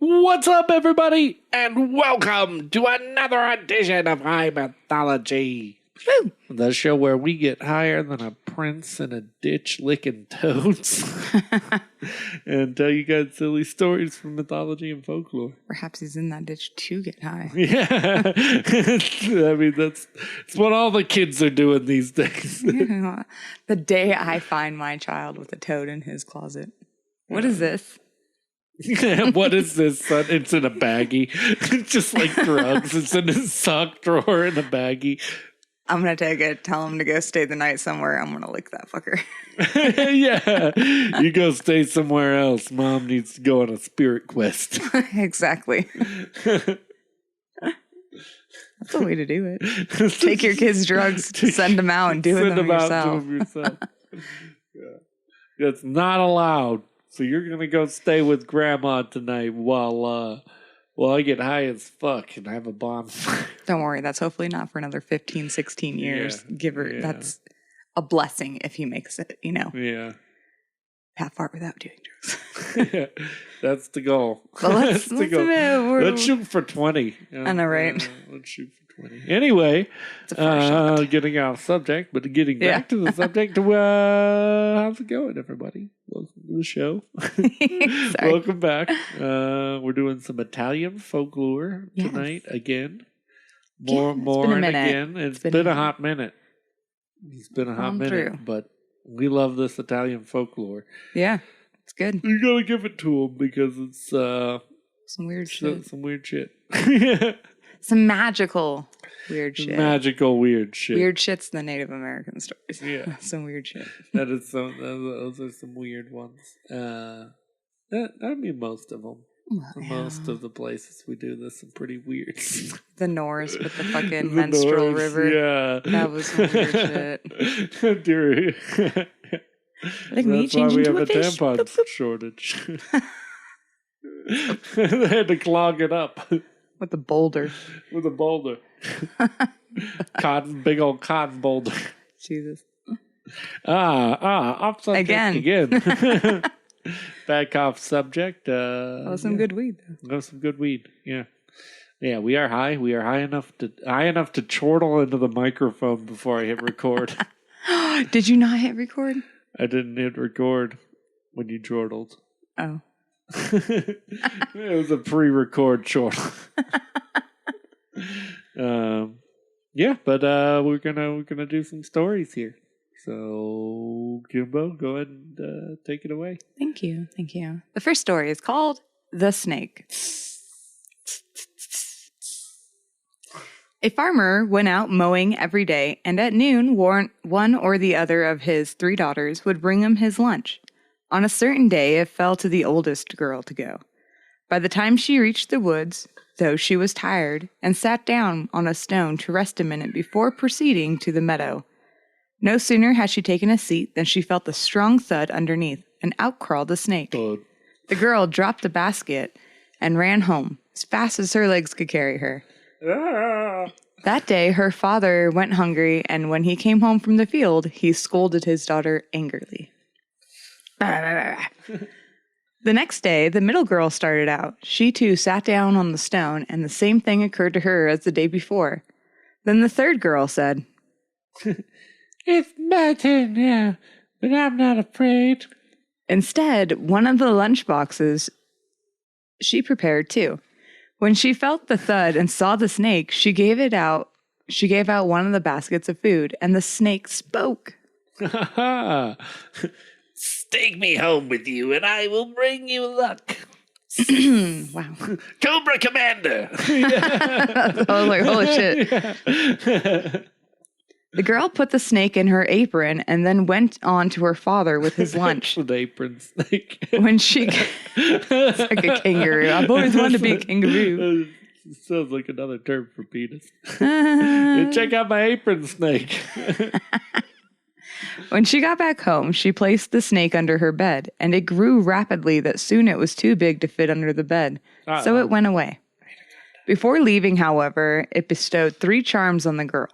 What's up, everybody, and welcome to another edition of High Mythology. Woo. The show where we get higher than a prince in a ditch licking toads and tell you guys silly stories from mythology and folklore. Perhaps he's in that ditch to get high. Yeah. I mean, it's what all the kids are doing these days. The day I find my child with a toad in his closet. What is this? What is this, son? It's in a baggie. It's just like drugs. It's in his sock drawer in a baggie. I'm going to take it, tell him to go stay the night somewhere. I'm going to lick that fucker. Yeah. You go stay somewhere else. Mom needs to go on a spirit quest. Exactly. That's the way to do it. Take your kids' drugs, send them out, and do it them yourself. Yeah. That's not allowed. So you're going to go stay with Grandma tonight while I get high as fuck and have a bonfire. Don't worry. That's hopefully not for another 15, 16 years. Yeah. That's a blessing if he makes it, Yeah. That far without doing drugs. Yeah. That's the goal. But let's shoot for 20. I know, right? Let's shoot for 20. Anyway, It's a far shot. getting off subject, but getting back to the subject. How's it going, everybody? Welcome to the show. Welcome back. We're doing some Italian folklore tonight again. More and again. It's been a hot minute. It's been a hot minute, but we love this Italian folklore. Yeah, it's good. You gotta give it to them because it's some weird shit. Some weird shit. Some magical weird shit. Magical weird shit. Weird shit's the Native American stories. Yeah. Some weird shit. Those are some weird ones. I mean, most of them. Well, most of the places we do this, some pretty weird. The Norse with the fucking menstrual river. Yeah. That was some weird shit. Like me changing to a fish. That's why we have a tampon shortage. They had to clog it up. With a boulder. With a boulder. Big old cotton boulder. Jesus. Off subject again. Back off subject. Some good weed. Some good weed. Yeah. Yeah, we are high. We are high enough to chortle into the microphone before I hit record. Did you not hit record? I didn't hit record when you chortled. Oh. It was a pre-record chortle. But we're gonna do some stories here. So, Kimbo, go ahead and take it away. Thank you. The first story is called The Snake. A farmer went out mowing every day, and at noon, one or the other of his 3 daughters would bring him his lunch. On a certain day, it fell to the oldest girl to go. By the time she reached the woods, though she was tired, and sat down on a stone to rest a minute before proceeding to the meadow. No sooner had she taken a seat than she felt a strong thud underneath, and out crawled a snake. The girl dropped the basket and ran home as fast as her legs could carry her. That day, her father went hungry, and when he came home from the field, he scolded his daughter angrily. The next day, the middle girl started out. She too sat down on the stone, and the same thing occurred to her as the day before. Then the third girl said, "It's my turn now, but I'm not afraid." Instead, one of the lunch boxes she prepared too. When she felt the thud and saw the snake, she gave out one of the baskets of food, and the snake spoke. "Take me home with you, and I will bring you luck." Wow. Cobra Commander. I was like, holy shit. Yeah. The girl put the snake in her apron and then went on to her father with his lunch. An apron snake. When she... It's like a kangaroo. I've always wanted to be a kangaroo. It sounds like another term for penis. Hey, check out my apron snake. When she got back home, she placed the snake under her bed, and it grew rapidly that soon it was too big to fit under the bed. So it went away. Before leaving, however, it bestowed 3 charms on the girl.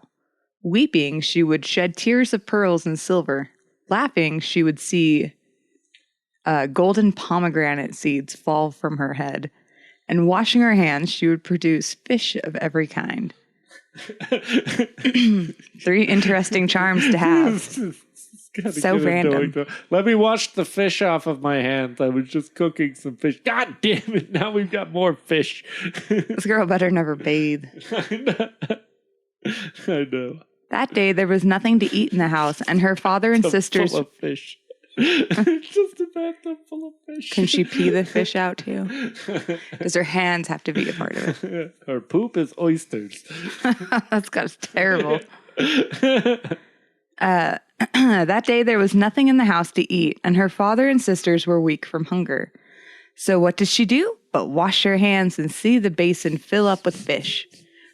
Weeping, she would shed tears of pearls and silver. Laughing, she would see golden pomegranate seeds fall from her head. and washing her hands, she would produce fish of every kind. 3 interesting charms to have. So random. Let me wash the fish off of my hands. I was just cooking some fish. God damn it. Now we've got more fish. This girl better never bathe. I know. That day, there was nothing to eat in the house, and her father and sisters... full of fish. Just a bathtub full of fish. Can she pee the fish out, too? Does her hands have to be a part of it? Her poop is oysters. That's terrible. That day, there was nothing in the house to eat, and her father and sisters were weak from hunger. So what does she do but wash her hands and see the basin fill up with fish?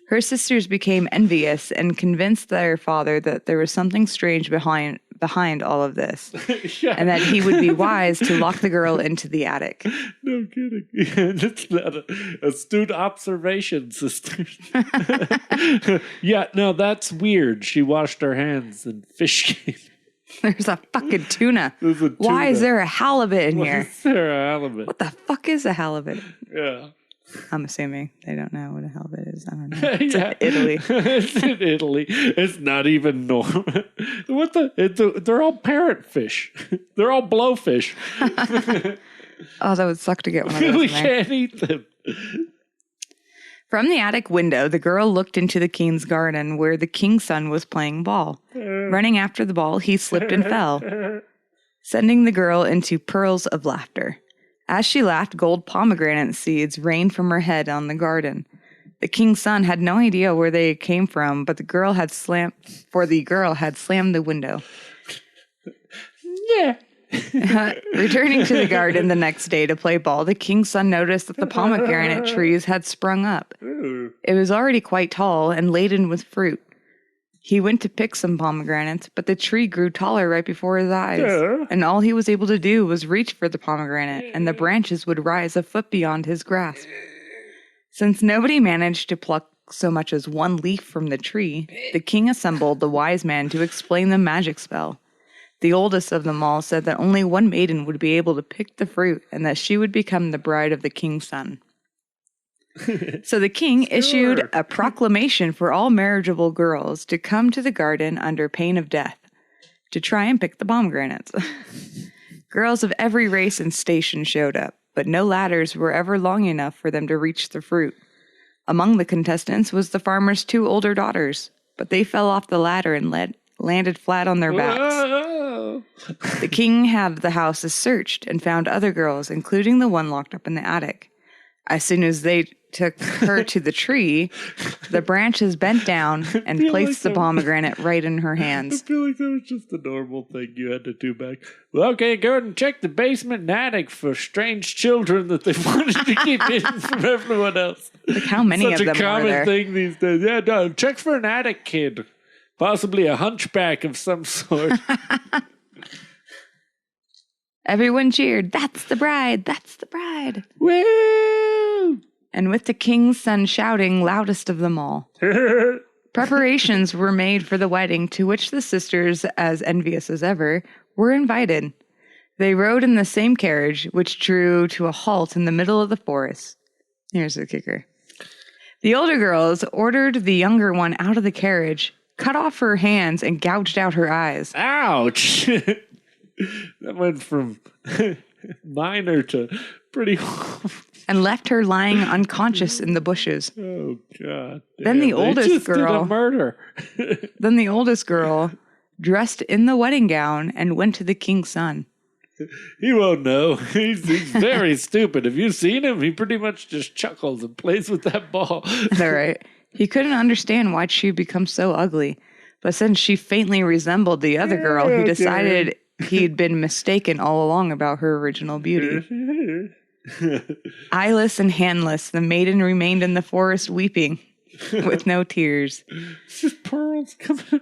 Her sisters became envious and convinced their father that there was something strange behind all of this, yeah. And that he would be wise to lock the girl into the attic. No kidding. Yeah, that's not an astute observation, sisters. Yeah, no, that's weird. She washed her hands and fish came. There's a fucking tuna. Why is there a halibut in here? Why is there a halibut? What the fuck is a halibut? Yeah. I'm assuming they don't know what a halibut is. I don't know. It's in Italy. It's in Italy. It's not even normal. They're all parrotfish. They're all blowfish. Oh, that would suck to get one of those. We can't eat them. From the attic window, the girl looked into the king's garden where the king's son was playing ball. Running after the ball, he slipped and fell, sending the girl into pearls of laughter. As she laughed, gold pomegranate seeds rained from her head on the garden. The king's son had no idea where they came from, but the girl had slammed the window. Yeah. Returning to the garden the next day to play ball, the king's son noticed that the pomegranate trees had sprung up. It was already quite tall and laden with fruit. He went to pick some pomegranates, but the tree grew taller right before his eyes, and all he was able to do was reach for the pomegranate, and the branches would rise a foot beyond his grasp. Since nobody managed to pluck so much as one leaf from the tree, the king assembled the wise man to explain the magic spell. The oldest of them all said that only one maiden would be able to pick the fruit, and that she would become the bride of the king's son. So the king issued a proclamation for all marriageable girls to come to the garden under pain of death to try and pick the pomegranates. Girls of every race and station showed up, but no ladders were ever long enough for them to reach the fruit. Among the contestants was the farmer's 2 older daughters, but they fell off the ladder and landed flat on their backs. Whoa. The king had the houses searched and found other girls, including the one locked up in the attic. As soon as they took her to the tree, the branches bent down and placed the pomegranate right in her hands. I feel like that was just a normal thing you had to do back. Well, okay, go ahead and check the basement and attic for strange children that they wanted to keep hidden from everyone else. Like how many of them are there? Such a common thing these days. Yeah, no, check for an attic kid. Possibly a hunchback of some sort. Everyone cheered, "That's the bride! That's the bride!" Woo! And with the king's son shouting loudest of them all. Preparations were made for the wedding, to which the sisters, as envious as ever, were invited. They rode in the same carriage, which drew to a halt in the middle of the forest. Here's the kicker. The older girls ordered the younger one out of the carriage, cut off her hands, and gouged out her eyes. Ouch! That went from minor to pretty... And left her lying unconscious in the bushes. Oh, God. Then the oldest girl... did a murder. Then the oldest girl dressed in the wedding gown and went to the king's son. He won't know. He's very stupid. Have you seen him? He pretty much just chuckles and plays with that ball. All right. He couldn't understand why she'd become so ugly. But since she faintly resembled the other girl, he decided he'd been mistaken all along about her original beauty. Eyeless and handless, the maiden remained in the forest weeping, with no tears. Just pearls coming.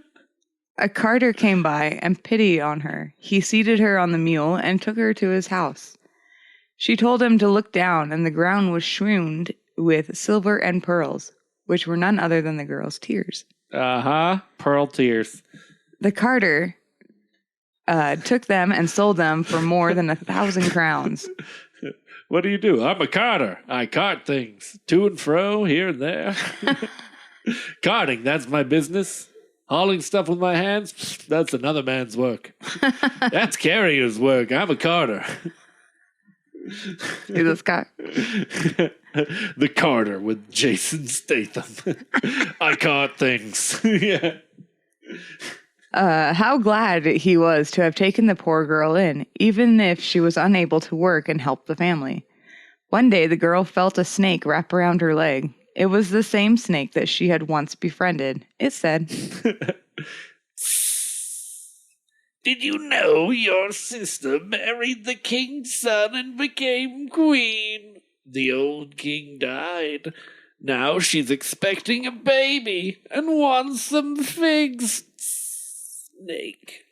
A carter came by and pitied on her. He seated her on the mule and took her to his house. She told him to look down, and the ground was strewn with silver and pearls, which were none other than the girl's tears. Pearl tears. The carter took them and sold them for more than 1,000 crowns. What do? I'm a carter. I cart things to and fro, here and there. Carting, that's my business. Hauling stuff with my hands, that's another man's work. That's carrier's work. I'm a carter. Do this guy. The carter with Jason Statham. I cart things. Yeah. How glad he was to have taken the poor girl in, even if she was unable to work and help the family. One day, the girl felt a snake wrap around her leg. It was the same snake that she had once befriended. It said, "Did you know your sister married the king's son and became queen? The old king died. Now she's expecting a baby and wants some figs. Snake."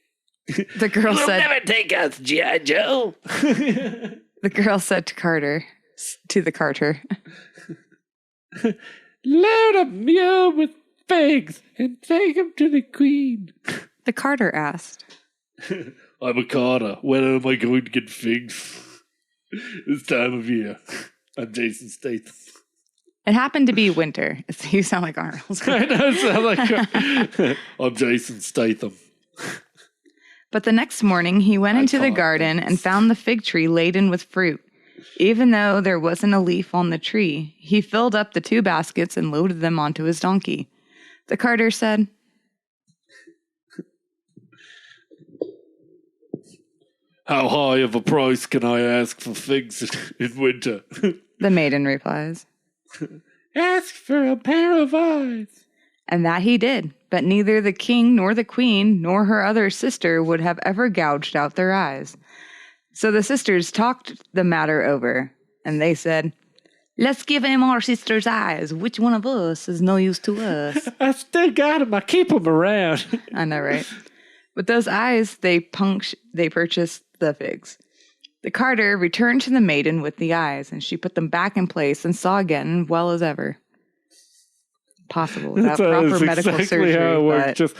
The girl You'll said, never take us, G.I. Joe. The girl said to the carter, "Load a mule with figs and take him to the queen." The carter asked, "I'm a carter. When am I going to get figs? This time of year. I'm Jason Statham." It happened to be winter. You sound like Arnold. I know, sound like I'm Jason Statham. But the next morning, he went into the garden and found the fig tree laden with fruit. Even though there wasn't a leaf on the tree, he filled up the 2 baskets and loaded them onto his donkey. The carter said, "How high of a price can I ask for figs in winter?" The maiden replies, "Ask for a pair of eyes." And that he did, but neither the king nor the queen nor her other sister would have ever gouged out their eyes. So the sisters talked the matter over, and they said, "Let's give him our sister's eyes. Which one of us is no use to us?" I still got him. I keep him around. I know, right? With those eyes, they purchased the figs. The carter returned to the maiden with the eyes, and she put them back in place and saw again well as ever. Possible without proper medical exactly surgery. How it works. Just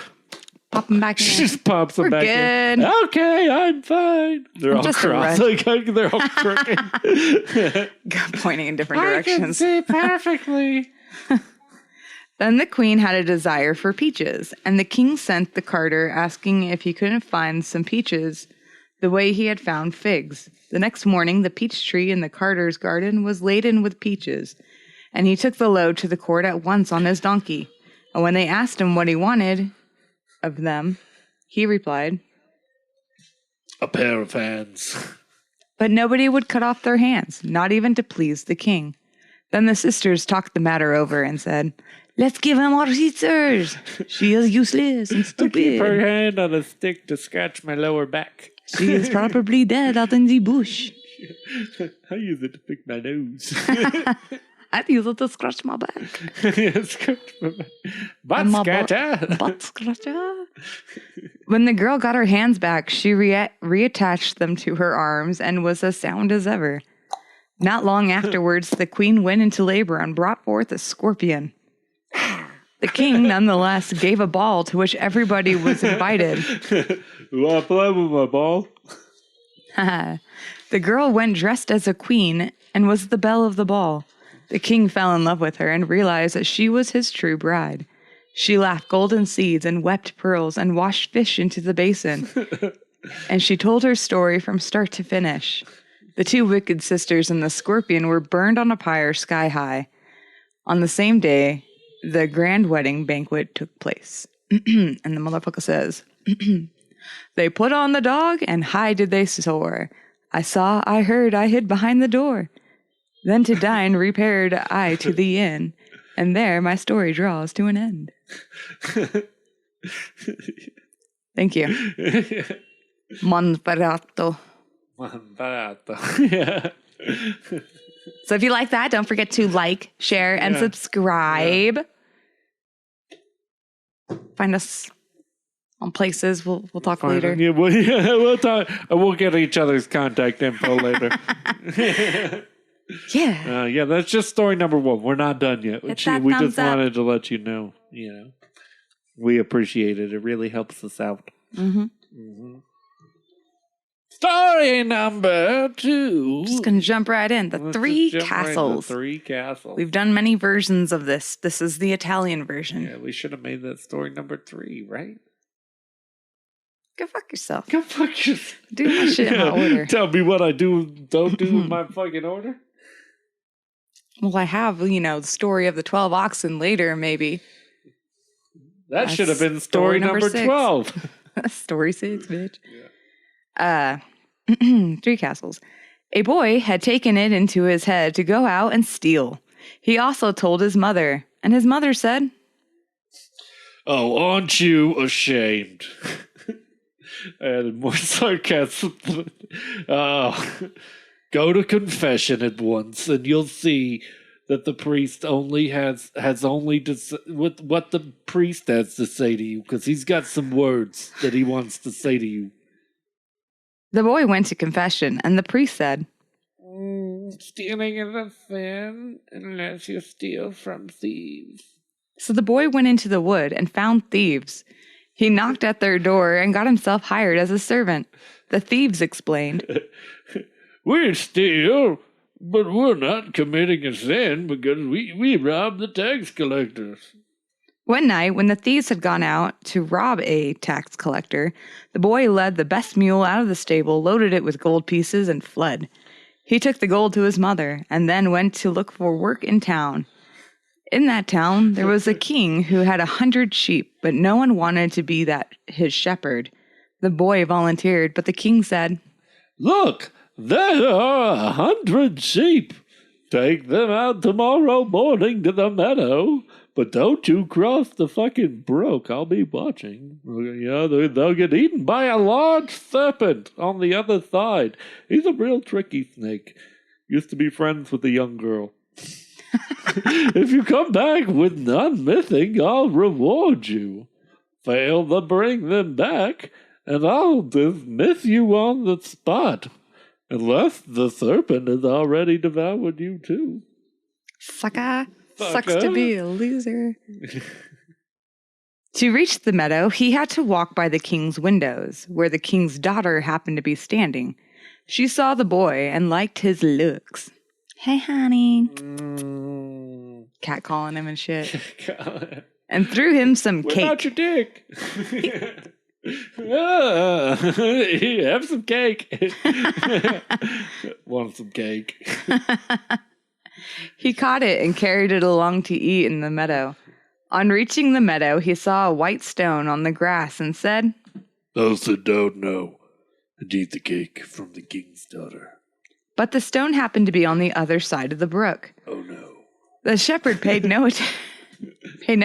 pop them back in. Just pops them back in. Good. Okay, I'm fine. They're all crossed. They're all crooked. Pointing in different directions. I can see perfectly. Then the queen had a desire for peaches, and the king sent the carter asking if he couldn't find some peaches the way he had found figs. The next morning, the peach tree in the carter's garden was laden with peaches, and he took the load to the court at once on his donkey. And when they asked him what he wanted of them, he replied, "A pair of hands." But nobody would cut off their hands, not even to please the king. Then the sisters talked the matter over and said, "Let's give him our sisters. She is useless and stupid. Keep her hand on a stick to scratch my lower back. She is probably dead out in the bush. I use it to pick my nose." I'd use it to scratch my back. Scratch my back. Butt scratcher. Butt scratcher. When the girl got her hands back, she reattached them to her arms and was as sound as ever. Not long afterwards, the queen went into labor and brought forth a scorpion. The king, nonetheless, gave a ball to which everybody was invited. You want to play with my ball? The girl went dressed as a queen and was the belle of the ball. The king fell in love with her and realized that she was his true bride. She laughed golden seeds and wept pearls and washed fish into the basin. And she told her story from start to finish. The 2 wicked sisters and the scorpion were burned on a pyre sky high. On the same day, the grand wedding banquet took place. And the motherfucker says, "They put on the dog and high did they soar. I saw, I heard, I hid behind the door. Then to dine repaired I to the inn, and there my story draws to an end." Thank you. Monferrato. Yeah. So if you like that, don't forget to like, share, and subscribe. Find us on places. We'll talk later. Yeah, we'll talk. We'll get each other's contact info later. Yeah. Yeah, that's just story number 1. We're not done yet. We just wanted to let you know, we appreciate it. It really helps us out. Mm-hmm. Mm-hmm. Story number 2. Just going to jump right in. The Three Castles. The Three Castles. We've done many versions of this. This is the Italian version. Yeah, we should have made that story number 3, right? Go fuck yourself. Go fuck yourself. Do my shit in my order. Tell me what I don't do in my fucking order. Well, I have, the story of the 12 oxen later, maybe. That should have been story number 12. Story 6, bitch. Yeah. Three Castles. A boy had taken it into his head to go out and steal. He also told his mother, and his mother said, "Oh, aren't you ashamed?" Added more sarcasm. Go to confession at once, and you'll see that the priest only has only what the priest has to say to you, because he's got some words that he wants to say to you. The boy went to confession, and the priest said, "Stealing is a sin unless you steal from thieves." So the boy went into the wood and found thieves. He knocked at their door and got himself hired as a servant. The thieves explained, "We steal, but we're not committing a sin because we rob the tax collectors." One night, when the thieves had gone out to rob a tax collector, the boy led the best mule out of the stable, loaded it with gold pieces, and fled. He took the gold to his mother, and then went to look for work in town. In that town, there was a king who had 100 sheep, but no one wanted to be his shepherd. The boy volunteered, but the king said, "Look, there are 100 sheep. Take them out tomorrow morning to the meadow. But don't you cross the fucking brook. I'll be watching. They'll get eaten by a large serpent on the other side. He's a real tricky snake. Used to be friends with a young girl. If you come back with none missing, I'll reward you. Fail to bring them back, and I'll dismiss you on the spot. Unless the serpent has already devoured you too." Sucker. Sucks to be a loser. To reach the meadow, he had to walk by the king's windows, where the king's daughter happened to be standing. She saw the boy and liked his looks. "Hey, honey." Cat calling him and shit. And threw him some cake. Without your dick. Have some cake. Want some cake. He caught it and carried it along to eat in the meadow. On reaching the meadow, he saw a white stone on the grass and said, "Those that don't know, and eat the cake from the king's daughter." But the stone happened to be on the other side of the brook. Oh no. The shepherd paid no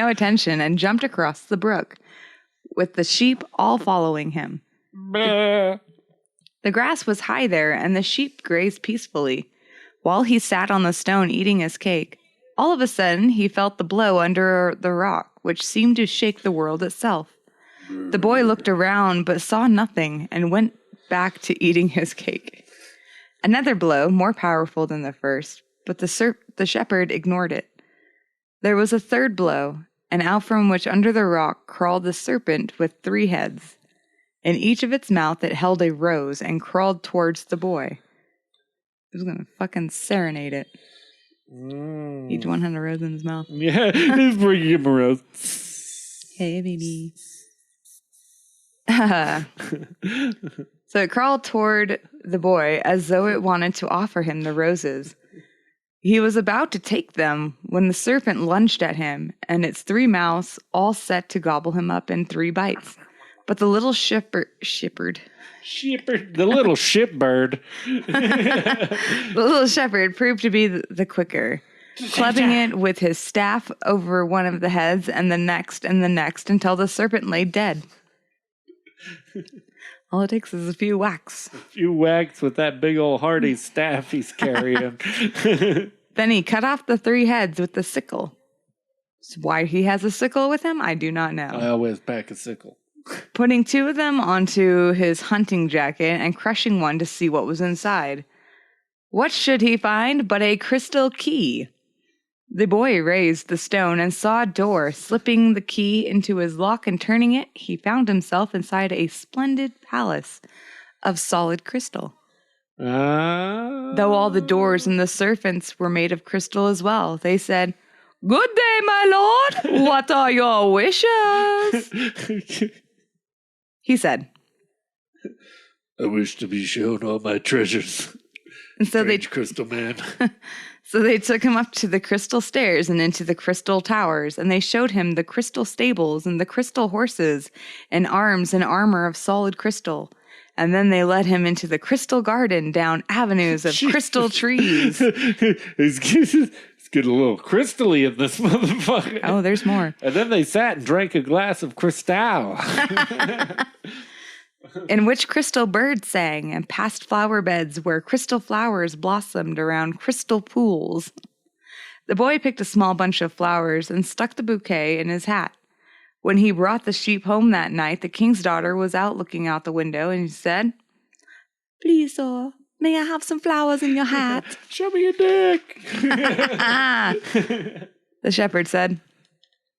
attention and jumped across the brook, with the sheep all following him. The grass was high there, and the sheep grazed peacefully, while he sat on the stone eating his cake. All of a sudden, he felt the blow under the rock, which seemed to shake the world itself. The boy looked around but saw nothing and went back to eating his cake. Another blow, more powerful than the first, but the shepherd ignored it. There was a third blow, and out from which under the rock crawled the serpent with 3 heads. In each of its mouth it held a rose and crawled towards the boy. He was going to fucking serenade it. Each one had a rose in his mouth. Yeah, he's bringing him a rose. Hey, baby. So it crawled toward the boy as though it wanted to offer him the roses. He was about to take them when the serpent lunged at him, and its 3 mouths all set to gobble him up in 3 bites. But the little shipbird. The little shipbird. The little shepherd proved to be the quicker, clubbing it with his staff over one of the heads and the next until the serpent lay dead. All it takes is a few whacks. A few whacks with that big old hardy staff he's carrying. Then he cut off the 3 heads with the sickle. So why he has a sickle with him, I do not know. I always pack a sickle. Putting 2 of them onto his hunting jacket and crushing one to see what was inside. What should he find but a crystal key? The boy raised the stone and saw a door. Slipping the key into his lock and turning it, he found himself inside a splendid palace. of solid crystal. Though all the doors and the servants were made of crystal as well, they said, "Good day, my lord. What are your wishes?" He said, "I wish to be shown all my treasures." And so crystal man. So they took him up to the crystal stairs and into the crystal towers, and they showed him the crystal stables and the crystal horses and arms and armor of solid crystal. And then they led him into the crystal garden down avenues of crystal trees. It's getting a little crystally in this motherfucker. Oh, there's more. And then they sat and drank a glass of crystal. In which crystal birds sang, and past flower beds where crystal flowers blossomed around crystal pools. The boy picked a small bunch of flowers and stuck the bouquet in his hat. When he brought the sheep home that night, the king's daughter was out looking out the window, and he said, "Please, sir, may I have some flowers in your hat?" "Show me your dick." The shepherd said,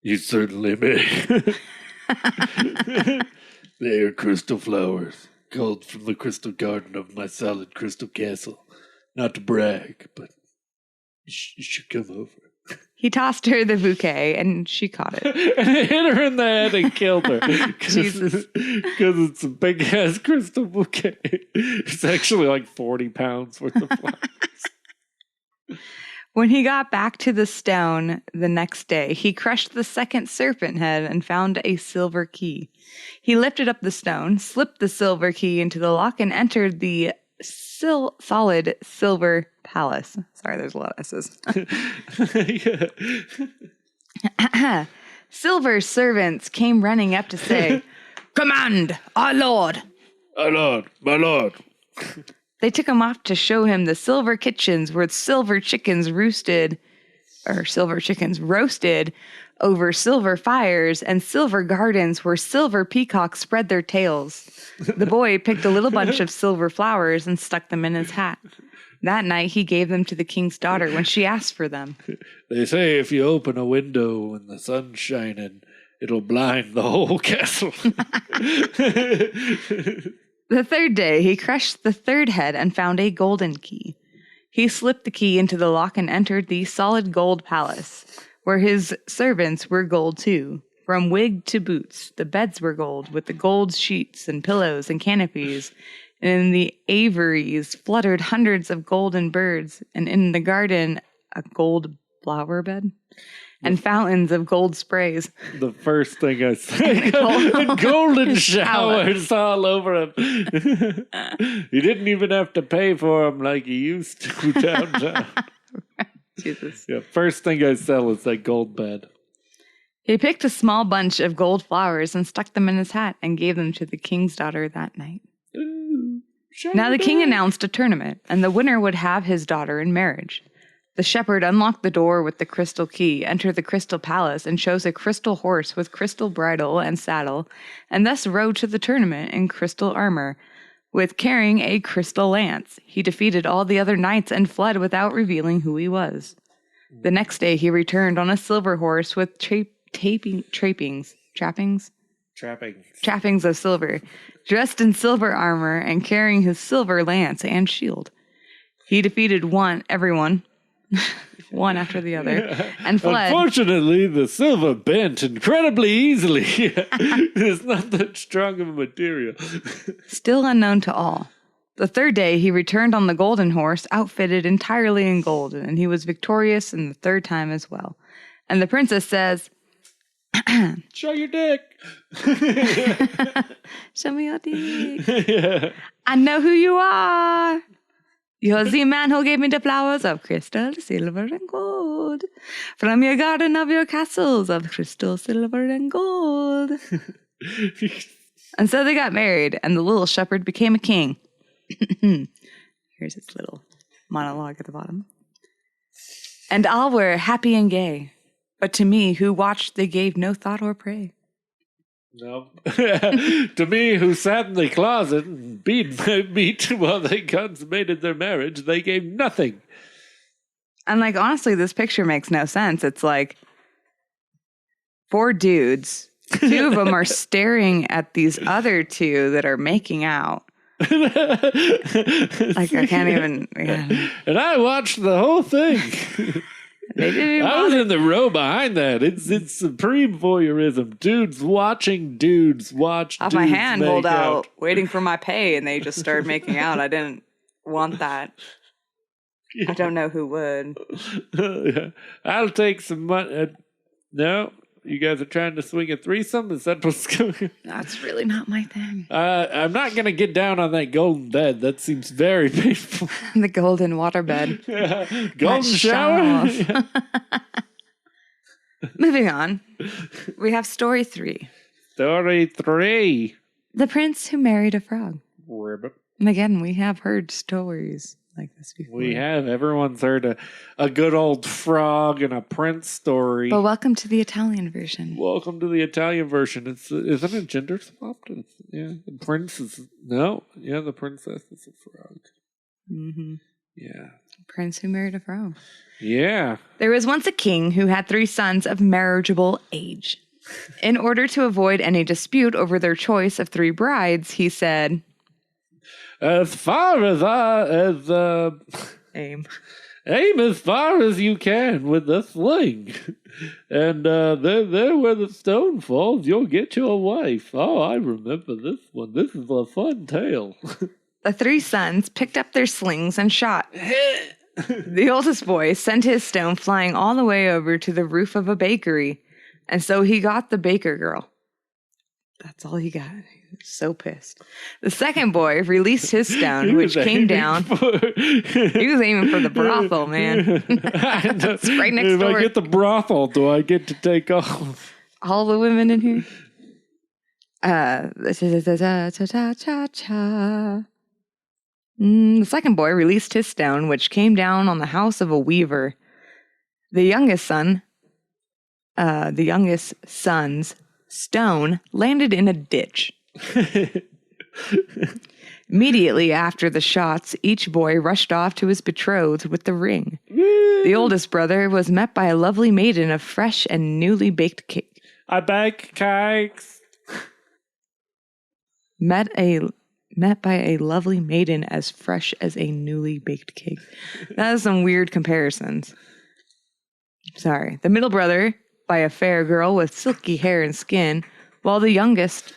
"You certainly may." They are crystal flowers, culled from the crystal garden of my solid crystal castle. Not to brag, but you should come over. He tossed her the bouquet, and she caught it. And it hit her in the head and killed her. Jesus. Because it's a big-ass crystal bouquet. It's actually like 40 pounds worth of flowers. When he got back to the stone the next day, he crushed the second serpent head and found a silver key. He lifted up the stone, slipped the silver key into the lock, and entered the solid silver palace. Sorry, there's a lot of S's. Silver servants came running up to say, "Command, our lord." "Our lord, my lord." They took him off to show him the silver kitchens where silver chickens roasted over silver fires, and silver gardens where silver peacocks spread their tails. The boy picked a little bunch of silver flowers and stuck them in his hat. That night he gave them to the king's daughter when she asked for them. They say if you open a window when the sun's shining, it'll blind the whole castle. The third day, he crushed the third head and found a golden key. He slipped the key into the lock and entered the solid gold palace, where his servants were gold too. From wig to boots, the beds were gold, with the gold sheets and pillows and canopies. And in the aviaries fluttered hundreds of golden birds, and in the garden a gold flower bed. And fountains of gold sprays. The first thing I said, golden showers all over him. You didn't even have to pay for them like you used to downtown. Jesus. Yeah, first thing I sell is that gold bed. He picked a small bunch of gold flowers and stuck them in his hat and gave them to the king's daughter that night. Now the king announced a tournament, and the winner would have his daughter in marriage. The shepherd unlocked the door with the crystal key, entered the crystal palace, and chose a crystal horse with crystal bridle and saddle, and thus rode to the tournament in crystal armor, with carrying a crystal lance. He defeated all the other knights and fled without revealing who he was. The next day he returned on a silver horse with trappings of silver, dressed in silver armor and carrying his silver lance and shield. He defeated everyone, one after the other, and fled. Unfortunately, the silver bent incredibly easily. It's not that strong of a material. Still unknown to all. The third day he returned on the golden horse, outfitted entirely in gold, and he was victorious in the third time as well. And the princess says, "Show your dick." "Show me your dick." Yeah. "I know who you are. You're the man who gave me the flowers of crystal, silver, and gold. From your garden of your castles of crystal, silver, and gold." And so they got married, and the little shepherd became a king. Here's its little monologue at the bottom. "And all were happy and gay, but to me who watched they gave no thought or prey." No. To me, who sat in the closet and beat my meat while they consummated their marriage, they gave nothing. And like, honestly, this picture makes no sense. It's like 4 dudes. 2 of them are staring at these other 2 that are making out. Like, I can't even... Yeah. And I watched the whole thing. I was in the row behind that. It's supreme voyeurism. Dudes watching dudes watch dudes my hand make hold out, out. waiting for my pay, and they just started making out. I didn't want that. Yeah. I don't know who would. I'll take some money. No, you guys are trying to swing a threesome? Is that what's going on? That's really not my thing. I'm not going to get down on that golden bed. That seems very painful. The golden water bed. Golden shower? Moving on. We have story 3. Story 3. The Prince Who Married a Frog. Ribbit. And again, we have heard stories like this before. We have. Everyone's heard a good old frog and a prince story. But welcome to the Italian version. Welcome to the Italian version. Isn't it gender swapped? Yeah. The prince is... No. Yeah, the princess is a frog. Mm-hmm. Yeah. Prince Who Married a Frog. Yeah. There was once a king who had 3 sons of marriageable age. In order to avoid any dispute over their choice of 3 brides, he said... As far as aim as far as you can with the sling. And there where the stone falls, you'll get your wife. Oh, I remember this one. This is a fun tale. The 3 sons picked up their slings and shot. The oldest boy sent his stone flying all the way over to the roof of a bakery, and so he got the baker girl. That's all he got. He was so pissed. The second boy released his stone, which came down. He was aiming for the brothel, man. It's right next door. If I get the brothel, do I get to take off all the women in here? The second boy released his stone, which came down on the house of a weaver. The youngest son's stone landed in a ditch. Immediately after the shots, each boy rushed off to his betrothed with the ring. The oldest brother was met by a lovely maiden of fresh and newly baked cake. I bake cakes. Met by a lovely maiden as fresh as a newly baked cake. That is some weird comparisons. Sorry. The middle brother by a fair girl with silky hair and skin, while the youngest,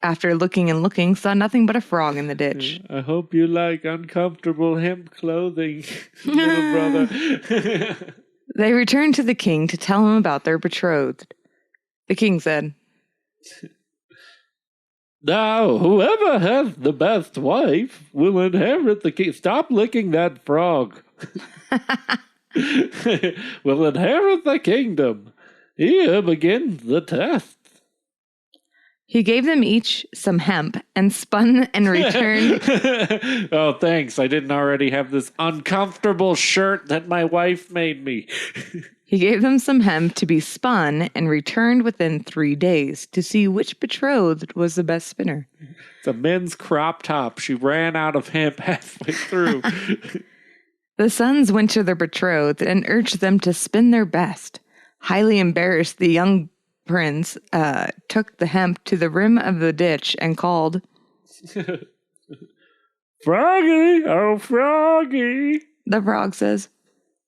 after looking and looking, saw nothing but a frog in the ditch. I hope you like uncomfortable hemp clothing, little brother. They returned to the king to tell him about their betrothed. The king said, Now, whoever has the best wife will inherit the kingdom. Stop licking that frog. Will inherit the kingdom. Here begins the test. He gave them each some hemp and spun and returned. Oh, thanks. I didn't already have this uncomfortable shirt that my wife made me. He gave them some hemp to be spun and returned within 3 days to see which betrothed was the best spinner. It's a men's crop top. She ran out of hemp halfway through. The sons went to their betrothed and urged them to spin their best. Highly embarrassed, the young prince took the hemp to the rim of the ditch and called, Froggy, oh Froggy. The frog says,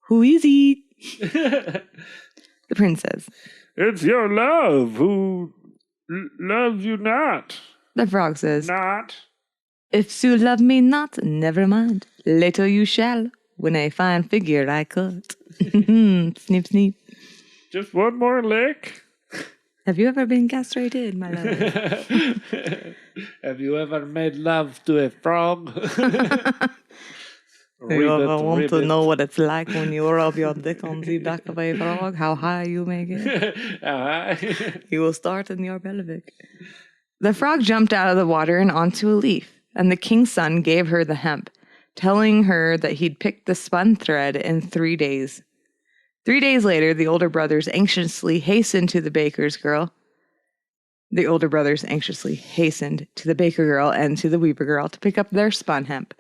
Who is he? The prince says, It's your love who loves you not. The frog says, Not. If you love me not, never mind. Later you shall, when a fine figure I cut. Sneep, sneep. Just one more lick. Have you ever been castrated, my love? Have you ever made love to a frog? Do you ever want to know what it's like when you rub your dick on the back of a frog? How high you may get? How high? You will start in your pelvic. The frog jumped out of the water and onto a leaf, and the king's son gave her the hemp, telling her that he'd picked the spun thread in 3 days. 3 days later, the older brothers anxiously hastened to the baker girl and to the weaver girl to pick up their spun hemp.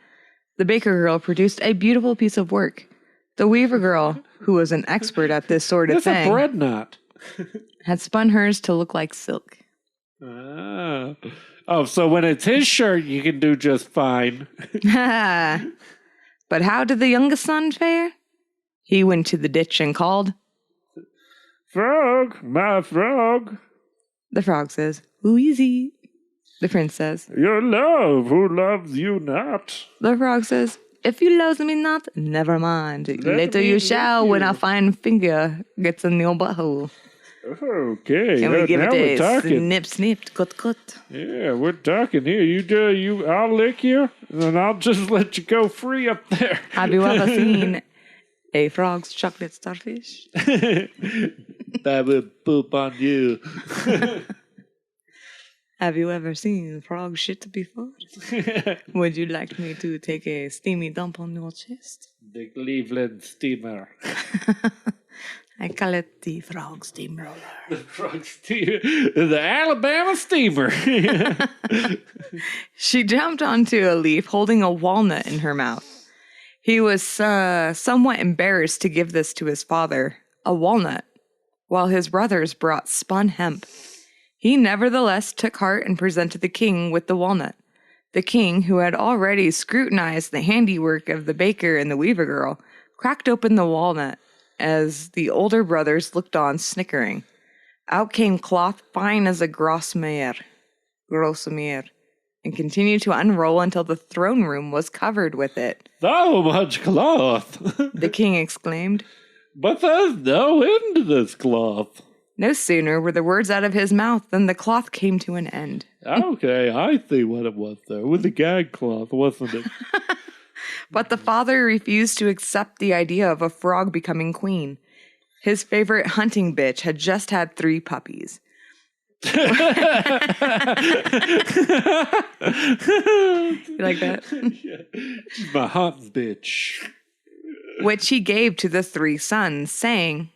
The baker girl produced a beautiful piece of work. The weaver girl, who was an expert at this sort of thing, that's a bread knot, had spun hers to look like silk. Ah. Oh, so when it's his shirt, you can do just fine. But how did the youngest son fare? He went to the ditch and called, "Frog, my frog." The frog says, "Who is he?" The prince says, "Your love, who loves you not." The frog says, "If you love me not, never mind. Later you shall when a fine finger gets in your butthole." Okay, and we give now it we're a talking. snip, cut. Yeah, we're talking here. I'll lick you, and then I'll just let you go free up there. Have you ever seen a frog's chocolate starfish? That would poop on you. Have you ever seen frog shit before? Would you like me to take a steamy dump on your chest? The Cleveland steamer. I call it the frog steamroller. The frog steamer. The Alabama steamer. She jumped onto a leaf holding a walnut in her mouth. He was somewhat embarrassed to give this to his father, a walnut, while his brothers brought spun hemp. He nevertheless took heart and presented the king with the walnut. The king, who had already scrutinized the handiwork of the baker and the weaver girl, cracked open the walnut as the older brothers looked on, snickering. Out came cloth fine as a grosmere, and continued to unroll until the throne room was covered with it. "So much cloth!" The king exclaimed. "But there's no end to this cloth." No sooner were the words out of his mouth than the cloth came to an end. Okay, I see what it was there. With the gag cloth, wasn't it? But the father refused to accept the idea of a frog becoming queen. His favorite hunting bitch had just had 3 puppies. You like that? Yeah. She's my hunting bitch. Which he gave to the 3 sons, saying,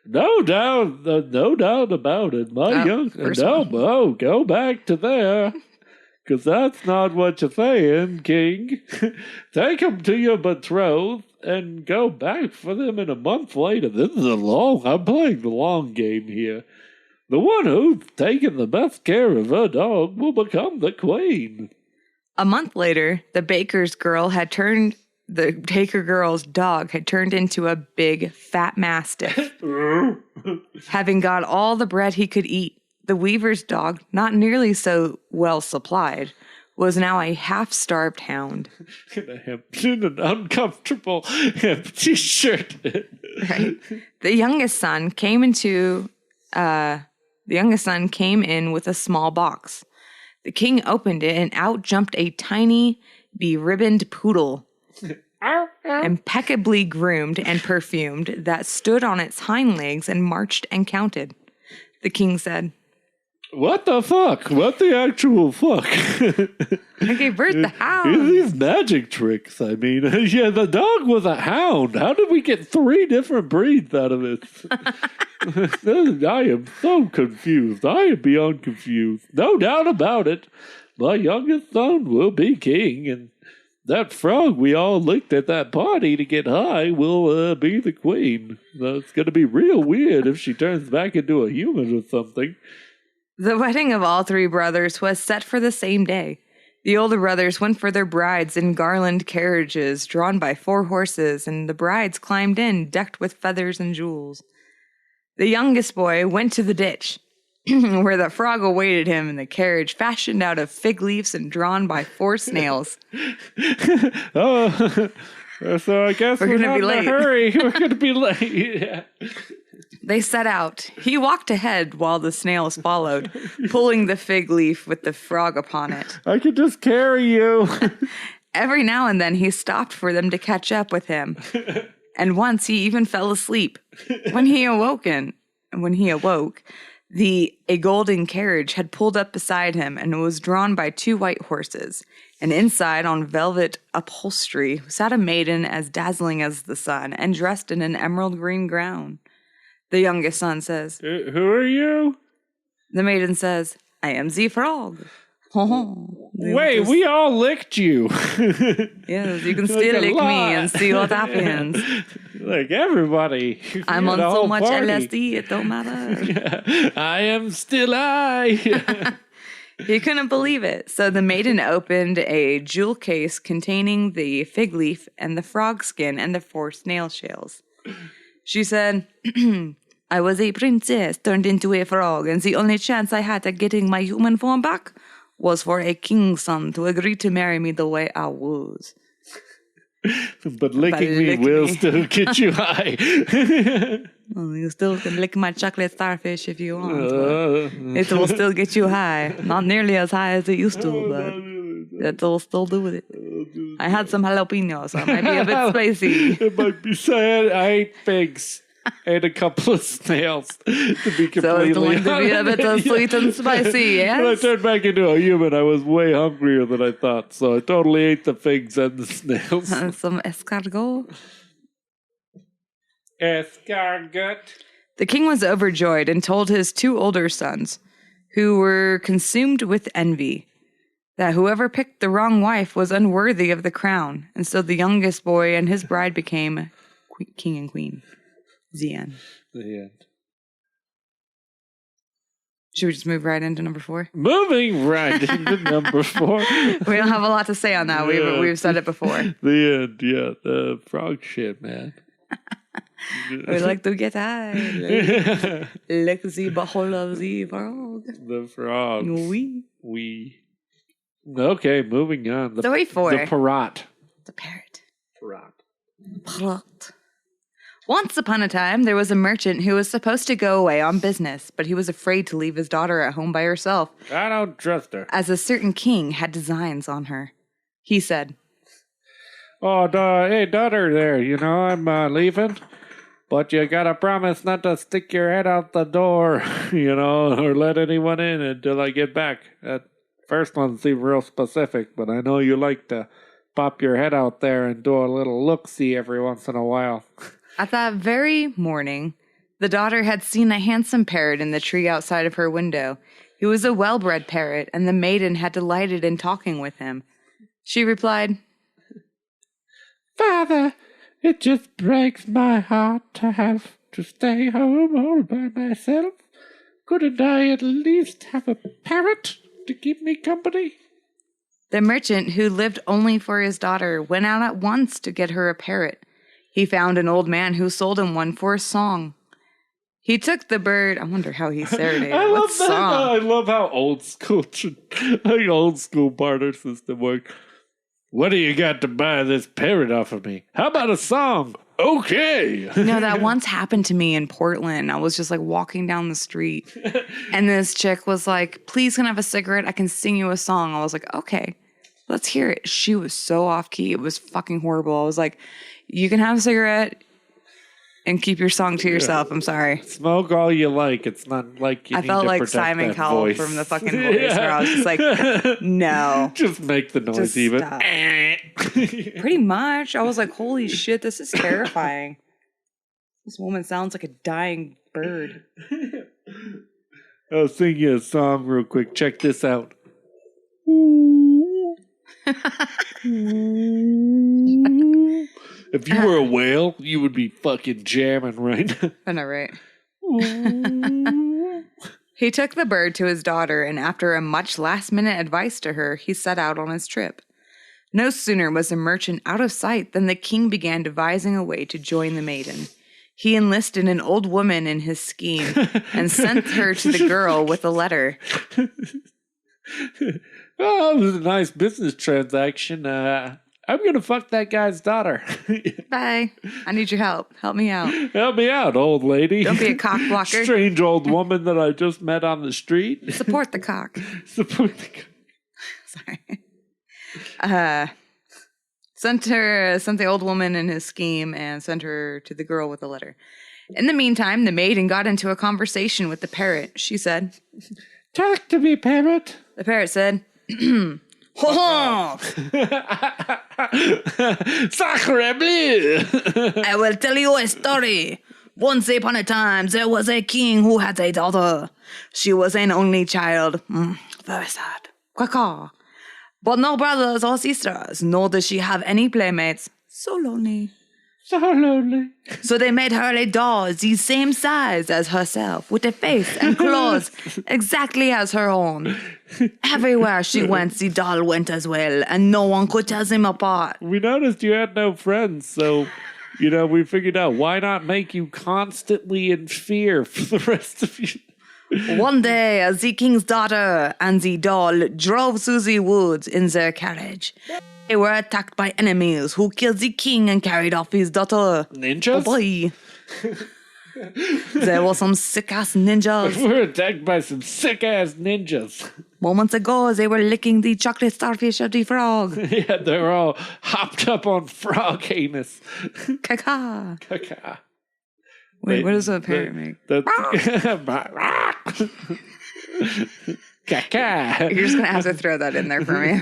No doubt about it. Go back to there. Because that's not what you're saying, King. Take them to your betrothed and go back for them in a month later. I'm playing the long game here. The one who's taken the best care of her dog will become the queen. A month later, the baker's girl's dog had turned into a big, fat mastiff. Having got all the bread he could eat, the weaver's dog, not nearly so well supplied, was now a half-starved hound. In an uncomfortable empty shirt. Right. The youngest son came in with a small box. The king opened it, and out jumped a tiny, beribboned poodle, impeccably groomed and perfumed, that stood on its hind legs and marched and counted. The king said, "What the fuck? What the actual fuck?" I gave birth to hounds. These magic tricks, I mean. Yeah, the dog was a hound. How did we get 3 different breeds out of it? I am so confused. I am beyond confused. No doubt about it. My youngest son will be king, and that frog we all licked at that party to get high will be the queen. It's going to be real weird if she turns back into a human or something. The wedding of all 3 brothers was set for the same day. The older brothers went for their brides in garland carriages drawn by 4 horses, and the brides climbed in, decked with feathers and jewels. The youngest boy went to the ditch, where the frog awaited him in the carriage fashioned out of fig leaves and drawn by 4 snails. Oh, so I guess we're not in a hurry. We're going to be late. Yeah. They set out. He walked ahead while the snails followed, pulling the fig leaf with the frog upon it. I could just carry you. Every now and then he stopped for them to catch up with him. And once he even fell asleep. When he awoke, a golden carriage had pulled up beside him and was drawn by 2 white horses. And inside, on velvet upholstery, sat a maiden as dazzling as the sun and dressed in an emerald green gown. The youngest son says, "Who are you?" The maiden says, "I am the frog." Wait, we all licked you. Yes, you can still lick me and see what happens. Like everybody. I'm on so much LSD, it don't matter. Yeah. I am still I. He couldn't believe it. So the maiden opened a jewel case containing the fig leaf and the frog skin and the 4 snail shells. She said, I was a princess turned into a frog, and the only chance I had at getting my human form back was for a king's son to agree to marry me the way I was. But licking me will still get you high. Well, you still can lick my chocolate starfish if you want. It will still get you high. Not nearly as high as it used to, but it will still do with it. I had some jalapenos, so it might be a bit spicy. It might be sad. I ate figs. And a couple of snails, to be completely So it's going to be a bit sweet and spicy, yes? When I turned back into a human, I was way hungrier than I thought, so I totally ate the figs and the snails. Some escargot. Escargot. The king was overjoyed and told his 2 older sons, who were consumed with envy, that whoever picked the wrong wife was unworthy of the crown, and so the youngest boy and his bride became king and queen. The end. The end. Should we just move right into number 4? Moving right into number 4. We don't have a lot to say on that. Yeah. We've said it before. The end, yeah. The frog shit, man. We like to get high. Like the butthole of the frog. The frog. We. Okay, moving on. Story 4. The parrot. The parrot. Parrot. Once upon a time, there was a merchant who was supposed to go away on business, but he was afraid to leave his daughter at home by herself. I don't trust her. As a certain king had designs on her. He said, Oh, hey, daughter there, I'm leaving, but you gotta promise not to stick your head out the door, or let anyone in until I get back. That first one seemed real specific, but I know you like to pop your head out there and do a little look-see every once in a while. At that very morning, the daughter had seen a handsome parrot in the tree outside of her window. He was a well-bred parrot, and the maiden had delighted in talking with him. She replied, Father, it just breaks my heart to have to stay home all by myself. Couldn't I at least have a parrot to keep me company? The merchant, who lived only for his daughter, went out at once to get her a parrot. He found an old man who sold him one for a song. He took the bird. I wonder how he serenaded. I what love song? that. I love how old school barter system works. What do you got to buy this parrot off of me? How about a song? Okay. That once happened to me in Portland. I was just like walking down the street, and this chick was like, "Please, can I have a cigarette? I can sing you a song." I was like, "Okay, let's hear it." She was so off key. It was fucking horrible. I was like, "You can have a cigarette and keep your song to yourself." I'm sorry. Smoke all you like. It's not like you I need felt to like protect Simon that Cowell voice. from the fucking voice, where I was just like, no. Just make the noise Just even. stop. Pretty much. I was like, holy shit, this is terrifying. This woman sounds like a dying bird. I'll sing you a song real quick. Check this out. If you were a whale, you would be fucking jamming right now. I know, right? He took the bird to his daughter, and after a much last-minute advice to her, he set out on his trip. No sooner was the merchant out of sight than the king began devising a way to join the maiden. He enlisted an old woman in his scheme and sent her to the girl with a letter. Oh, it was a nice business transaction. I'm going to fuck that guy's daughter. Bye. I need your help. Help me out. Help me out, old lady. Don't be a cock blocker. Strange old woman that I just met on the street. Support the cock. Support the cock. Sorry. Sent the old woman in his scheme and sent her to the girl with a letter. In the meantime, the maiden got into a conversation with the parrot. She said, "Talk to me, parrot." The parrot said, "Ho-ho! Sacre bleu! I will tell you a story. Once upon a time, there was a king who had a daughter. She was an only child. Very sad. Quack. But no brothers or sisters, nor does she have any playmates. So lonely. So lonely. So they made her a doll the same size as herself, with a face and claws exactly as her own. Everywhere she went, the doll went as well, and no one could tell them apart. We noticed you had no friends, so, we figured out why not make you constantly in fear for the rest of you. One day, the king's daughter and the doll drove through the woods in their carriage. They were attacked by enemies who killed the king and carried off his daughter. Ninjas? Oh boy. There were some sick-ass ninjas. We were attacked by some sick-ass ninjas. Moments ago, they were licking the chocolate starfish of the frog. Yeah, they were all hopped up on frog anus. Caca. Caca. Wait, what does a parrot make? Caca. You're just going to have to throw that in there for me.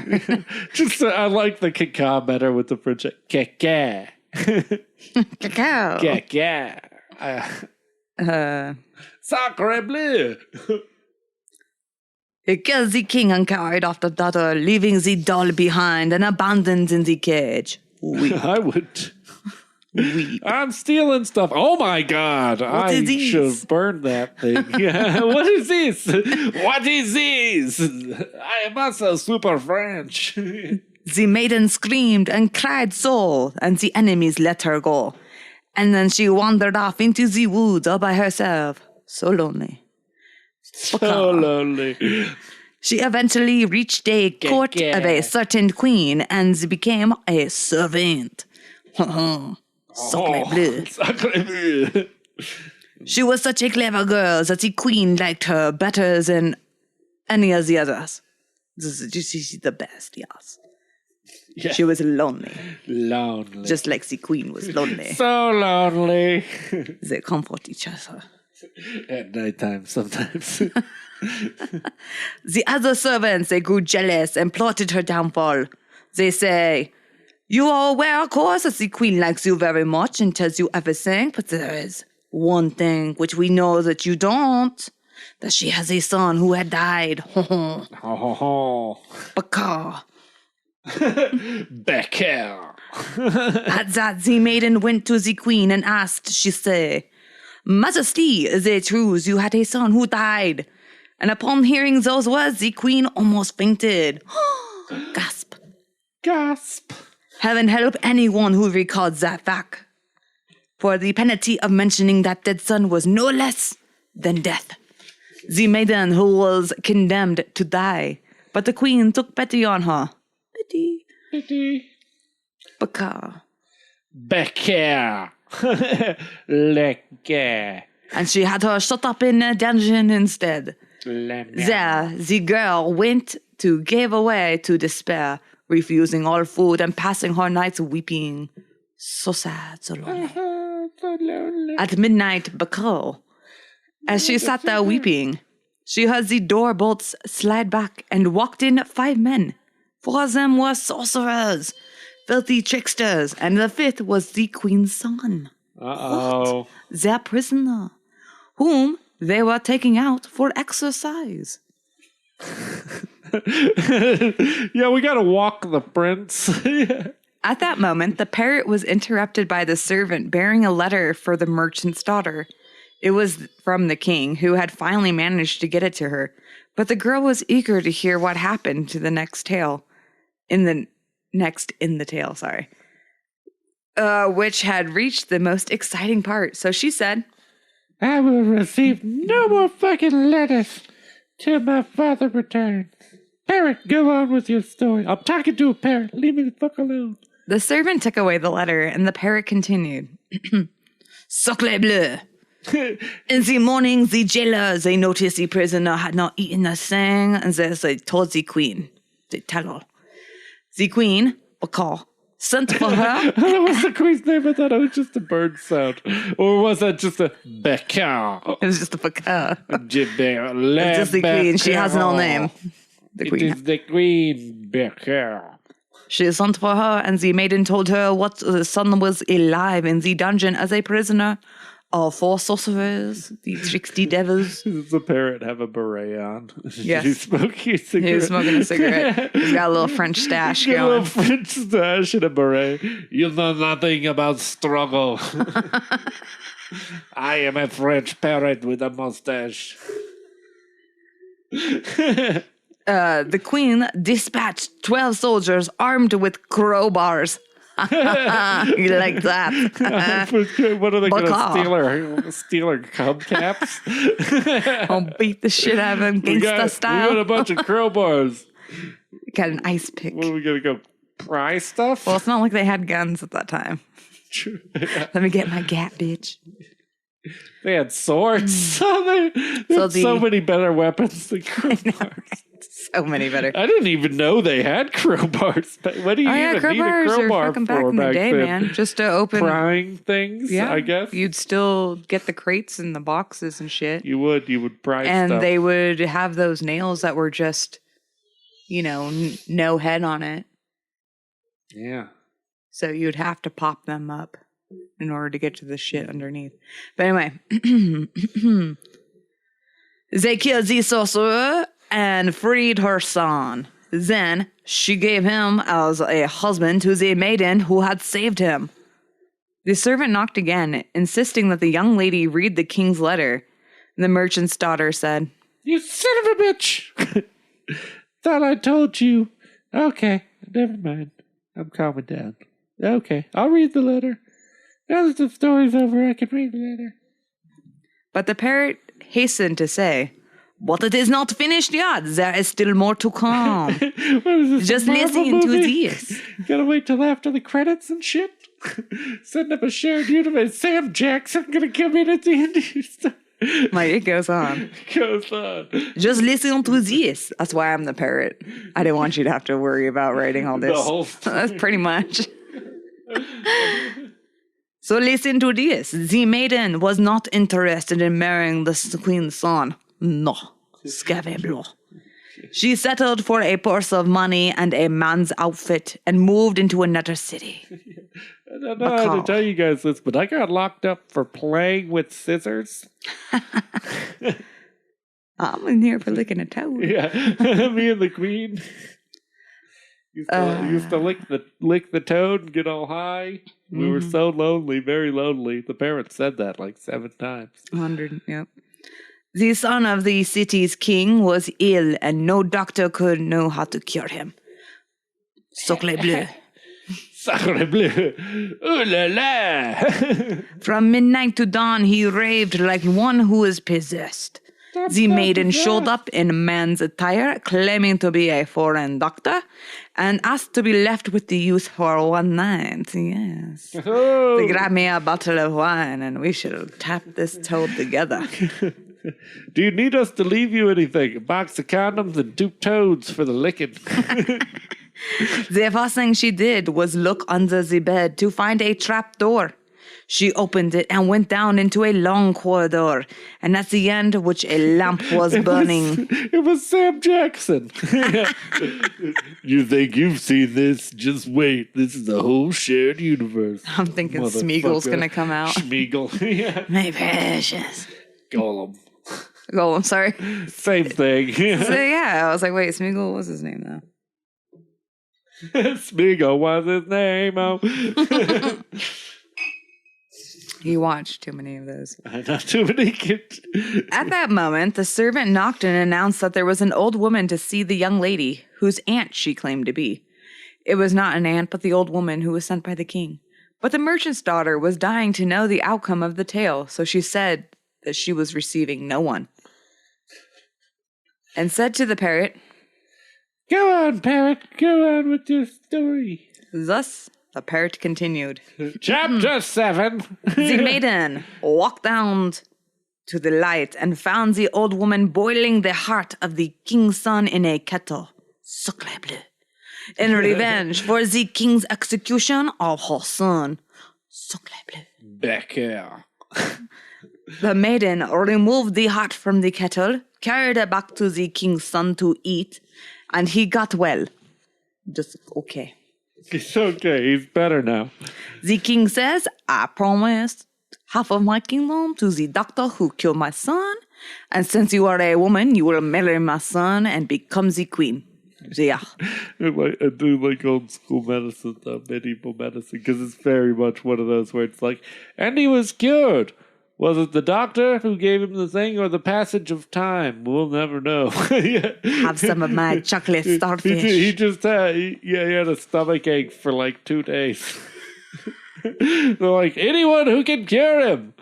I like the caca better with the French. Caca. Cacao. Caca. Sacre bleu. He killed the king and carried off the daughter, leaving the doll behind and abandoned in the cage. I would. I'm stealing stuff. Oh my God. I should have burned that thing. What is this? What is this? I am also super French. The maiden screamed and cried so, and the enemies let her go. And then she wandered off into the woods all by herself. So lonely. So lonely. She eventually reached a court of a certain queen and became a servant. Sacre bleu. Sacre bleu. She was such a clever girl that the queen liked her better than any of the others. She's the best, yes. Yeah. She was lonely. Lonely. Just like the queen was lonely. So lonely. They comfort each other. At nighttime sometimes. The other servants, they grew jealous and plotted her downfall. They say, "You are aware, of course, that the queen likes you very much and tells you everything, but there is one thing which we know that you don't, that she has a son who had died." Baka. Becker. At that, the maiden went to the queen and asked, she say, "Majesty, is it true you had a son who died?" And upon hearing those words, the queen almost fainted. Gasp. Gasp. Heaven help anyone who records that fact. For the penalty of mentioning that dead son was no less than death. The maiden who was condemned to die, but the queen took pity on her. Pity. Pity. Becker. Becker. Lecker. And she had her shut up in a dungeon instead. There, the girl went to give away to despair, refusing all food and passing her nights weeping. So sad, so lonely. So lonely. At midnight, Becker, as she sat there weeping, she heard the door bolts slide back and walked in 5 men. 4 of them were sorcerers, filthy tricksters, and the 5th was the queen's son. Uh-oh. What? Their prisoner, whom they were taking out for exercise. Yeah, we gotta walk the prince. At that moment, the parrot was interrupted by the servant bearing a letter for the merchant's daughter. It was from the king, who had finally managed to get it to her. But the girl was eager to hear what happened to the next tale. In the tale, which had reached the most exciting part. So she said, "I will receive no more fucking letters till my father returns. Parrot, go on with your story. I'm talking to a parrot. Leave me the fuck alone." The servant took away the letter, and the parrot continued. Sacre bleu. In the morning, the jailers, they noticed the prisoner had not eaten a thing, and they told the queen. They tell her. The queen, Becker, sent for her. What was the queen's name? I thought it was just a bird sound. Or was that just a Becker? It was just a Becker. It's just the queen. She has no name. The queen. It is the queen, Becker. She sent for her, and the maiden told her what the son was alive in the dungeon as a prisoner, all four sorcerers, the tricksy devils. Does the parrot have a beret on? Yes. He's smoking a cigarette. He's smoking a cigarette. He's got a little French stash going. A little French stash and a beret. You know nothing about struggle. I am a French parrot with a mustache. The queen dispatched 12 soldiers armed with crowbars. You like that? What are they going to steal her hubcaps? I'll beat the shit out of him gangsta style. We got a bunch of crowbars. Got an ice pick. What are we going to go pry stuff? Well, it's not like they had guns at that time. True. Let me get my gat, bitch. They had swords. So so many better weapons than crowbars. So many better. I didn't even know they had crowbars. What do you even need a crowbar for back in the day, then? man? Just to open prying things, I guess. You'd still get the crates and the boxes and shit. You would pry stuff. And they would have those nails that were just, no head on it. Yeah. So you'd have to pop them up in order to get to the shit underneath. But anyway, they killed the sorcerer and freed her son. Then she gave him as a husband to the maiden who had saved him. The servant knocked again, insisting that the young lady read the king's letter. The merchant's daughter said, "You son of a bitch! Thought I told you. Okay, never mind. I'm calming down. Okay, I'll read the letter. Now that the story's over, I can read the letter." But the parrot hastened to say, "But it is not finished yet. There is still more to come. What is this, just listen to this." Gotta wait till after the credits and shit? Setting up a shared universe. Sam Jackson gonna come in at the end of your stuff. It goes on. It goes on. Just listen to this. That's why I'm the parrot. I didn't want you to have to worry about writing all this. The whole story. That's pretty much. So listen to this. The maiden was not interested in marrying the queen's son. No. Scavablo. She settled for a purse of money and a man's outfit and moved into another city. I don't know how to tell you guys this, but I got locked up for playing with scissors. I'm in here for licking a toad. Yeah, me and the queen used to lick the toad and get all high. We were so lonely, very lonely. The parents said that like 7 times. 100, yep. The son of the city's king was ill, and no doctor could know how to cure him. Sacre bleu. Sacre bleu. Ooh la la. From midnight to dawn, he raved like one who is possessed. The maiden showed up in man's attire, claiming to be a foreign doctor, and asked to be left with the youth for one night. Yes. Oh. They grabbed me a bottle of wine, and we shall tap this toad together. Do you need us to leave you anything? A box of condoms and 2 toads for the licking. The first thing she did was look under the bed to find a trap door. She opened it and went down into a long corridor, and at the end of which a lamp was burning. It was Sam Jackson. You think you've seen this? Just wait. This is the whole shared universe. I'm thinking Smeagol's going to come out. Smeagol. Yeah. My precious. Gollum. Oh, I'm sorry. Same thing. So yeah, I was like, wait, Smeagol, what's his name though? Smeagol was his name. Oh. You watched too many of those. Not too many kids. At that moment, the servant knocked and announced that there was an old woman to see the young lady, whose aunt she claimed to be. It was not an aunt, but the old woman who was sent by the king. But the merchant's daughter was dying to know the outcome of the tale, so she said that she was receiving no one. And said to the parrot, "Go on, parrot. Go on with your story." Thus, the parrot continued. Chapter 7. The maiden walked down to the light and found the old woman boiling the heart of the king's son in a kettle. Sacre bleu. In revenge for the king's execution of her son. Sacre bleu. Back here. The maiden removed the heart from the kettle, carried it back to the king's son to eat, and he got well. Just okay. He's okay. He's better now. The king says, "I promise to half of my kingdom to the doctor who killed my son. And since you are a woman, you will marry my son and become the queen. Yeah. I do like old school medicine, medieval medicine, because it's very much one of those where it's like, and he was cured. Was it the doctor who gave him the thing or the passage of time? We'll never know. Have some of my chocolate starfish. He just had, he had a stomach ache for like 2 days. They're like, anyone who can cure him.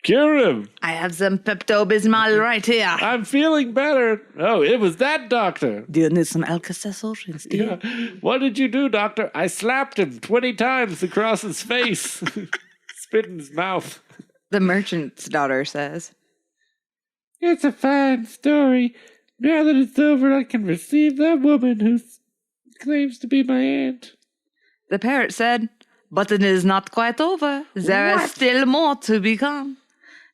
Cure him. I have some Pepto-Bismol right here. I'm feeling better. Oh, it was that doctor. Do you need some Alka-Seltzer instead? Yeah. What did you do, doctor? I slapped him 20 times across his face. Spit in his mouth. The merchant's daughter says, It's a fine story. Now that it's over, I can receive that woman who claims to be my aunt. The parrot said, but it is not quite over. There is still more to become.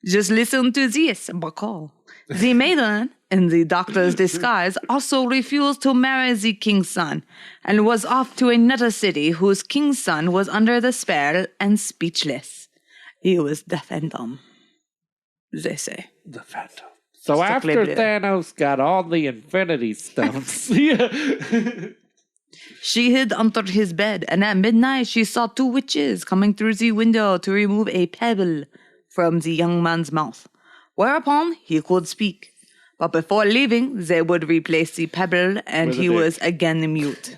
Just listen to this, Bacall. The maiden, in the doctor's disguise, also refused to marry the king's son, and was off to another city whose king's son was under the spell and speechless. He was deaf and dumb, they say. The Phantom. So after Thanos got all the Infinity Stones... She hid under his bed, and at midnight she saw 2 witches coming through the window to remove a pebble from the young man's mouth, whereupon he could speak. But before leaving, they would replace the pebble, and he was again mute.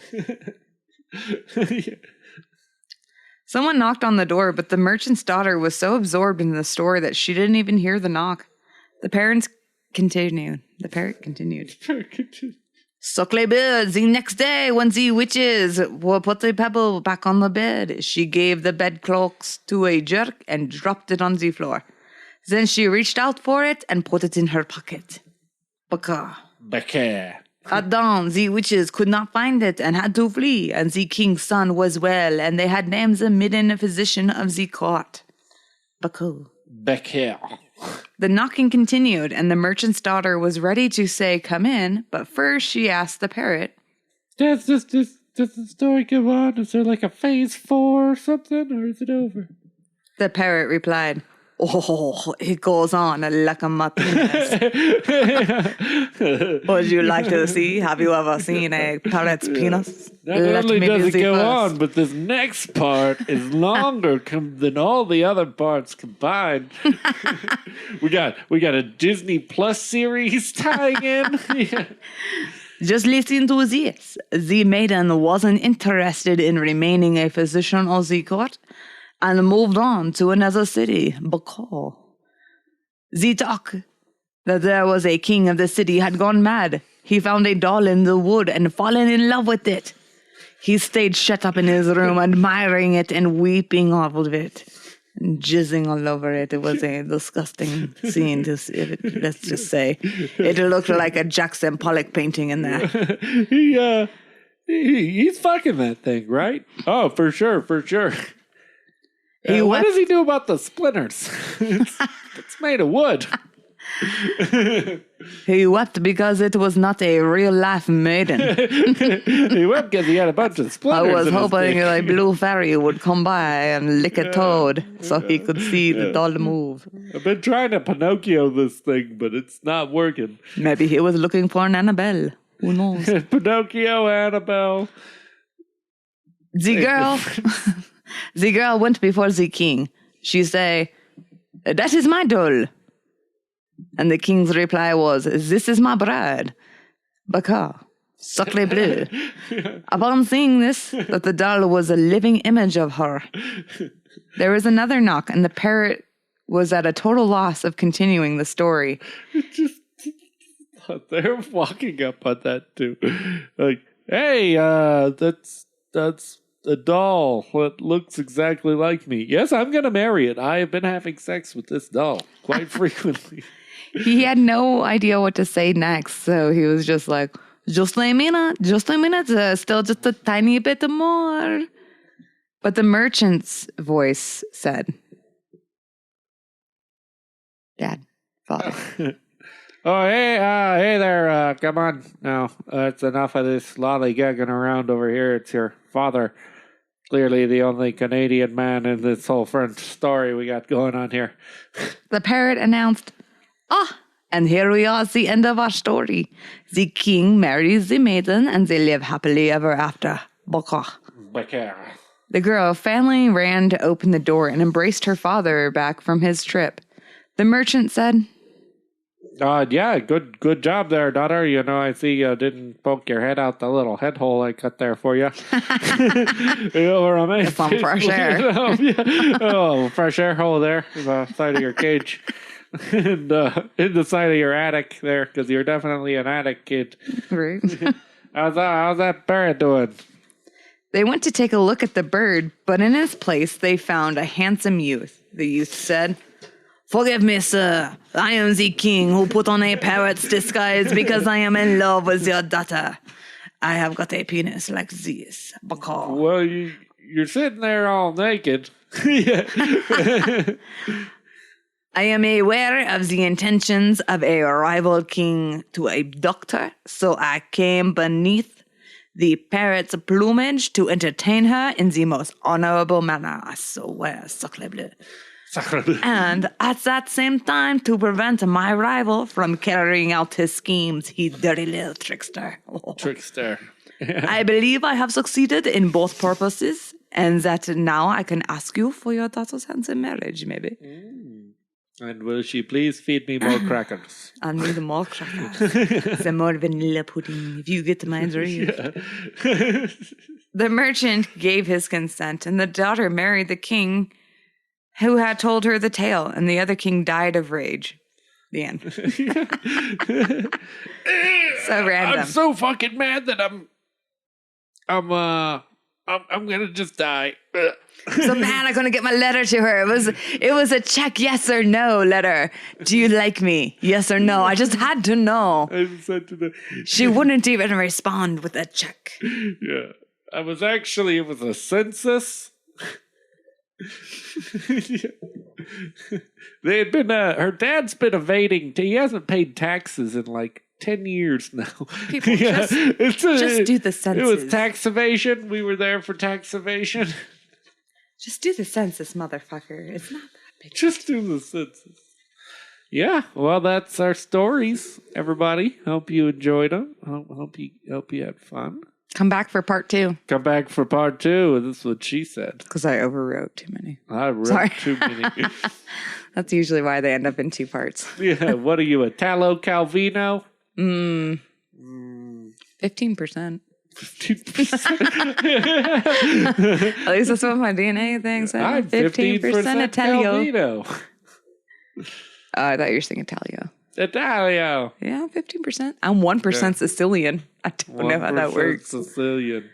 Someone knocked on the door, but the merchant's daughter was so absorbed in the store that she didn't even hear the knock. The parrot continued. Suckle bird, the next day, when the witches will put the pebble back on the bed, she gave the bedclothes to a jerk and dropped it on the floor. Then she reached out for it and put it in her pocket. Baka. At dawn, the witches could not find it and had to flee, and the king's son was well, and they had named the midden physician of the court. Baka. The knocking continued, and the merchant's daughter was ready to say, come in, but first she asked the parrot, Does the story go on? Is there like a phase 4 or something, or is it over? The parrot replied, oh, it goes on like a my penis. Would you like to see? Have you ever seen a parrot's penis? Not only does it go on, but this next part is longer than all the other parts combined. we got a Disney Plus series tying in. Yeah. Just listen to this. The maiden wasn't interested in remaining a physician of the court, and moved on to another city, Bacall. The talk that there was a king of the city had gone mad. He found a doll in the wood and fallen in love with it. He stayed shut up in his room, admiring it and weeping off of it, and jizzing all over it. It was a disgusting scene to see. Let's just say. It looked like a Jackson Pollock painting in there. He's fucking that thing, right? Oh, for sure. What does he do about the splinters? It's made of wood. He wept because it was not a real-life maiden. He wept because he had a bunch of splinters. I was hoping a blue fairy would come by and lick a toad so he could see the doll move. I've been trying to Pinocchio this thing, but it's not working. Maybe he was looking for an Annabelle. Who knows? Pinocchio, Annabelle. The girl went before the king. She say, that is my doll. And the king's reply was, this is my bride. Baka, sacre bleu. Upon seeing this, that the doll was a living image of her. There was another knock, and the parrot was at a total loss of continuing the story. They're walking up on that too. Like, hey, that's a doll that looks exactly like me. Yes, I'm going to marry it. I have been having sex with this doll quite frequently. He had no idea what to say next, so he was just like, just a minute, still just a tiny bit more. But the merchant's voice said, Dad, Father. Oh, hey there, come on now. It's enough of this lollygagging around over here. It's your father. Clearly the only Canadian man in this whole French story we got going on here. The parrot announced, and here we are at the end of our story. The king marries the maiden, and they live happily ever after. Baka. The girl finally ran to open the door and embraced her father back from his trip. The merchant said, yeah, good job there, daughter. You know, I see you didn't poke your head out the little head hole I cut there for you. It's some fresh air. Fresh air hole there in the side of your cage. And in the side of your attic there, because you're definitely an attic kid. Right. How's that parrot doing? They went to take a look at the bird, but in his place they found a handsome youth. The youth said, "Forgive me, sir. I am the king who put on a parrot's disguise because I am in love with your daughter. I have got a penis like this." Well, you're sitting there all naked. I am aware of the intentions of a rival king to abduct her, so I came beneath the parrot's plumage to entertain her in the most honorable manner. I swear, sacre bleu. And at that same time, to prevent my rival from carrying out his schemes, he dirty little trickster. Trickster. I believe I have succeeded in both purposes, and that now I can ask you for your daughter's hand in marriage, maybe. And will she please feed me more crackers? I'll need more crackers. Some more vanilla pudding, if you get my drift. Yeah. The merchant gave his consent, and the daughter married the king who had told her the tale, and the other king died of rage. The end. So random. I'm so fucking mad that I'm gonna just die. So mad I'm gonna get my letter to her. It was a check yes or no letter. Do you like me? Yes or no? I just had to know. I just had to know. She wouldn't even respond with a check. Yeah. It was a census. They had been her dad's been evading. He hasn't paid taxes in like 10 years now. People, just do the census. It was tax evasion. We were there for tax evasion. Just do the census, motherfucker. It's not that big. Just do the census. Yeah, well, that's our stories, everybody. Hope you enjoyed them. Hope you had fun. Come back for part 2. Come back for part 2. This is what she said. Because I overwrote too many. I wrote too many. That's usually why they end up in 2 parts. Yeah, what are you, a Talo Calvino? 15%. 15%. At least that's what my DNA thing said. I'm 15% Calvino. I thought you were saying Italio. Italio. Yeah, 15%. I'm 1% Sicilian. I don't know how that works. Sicilian.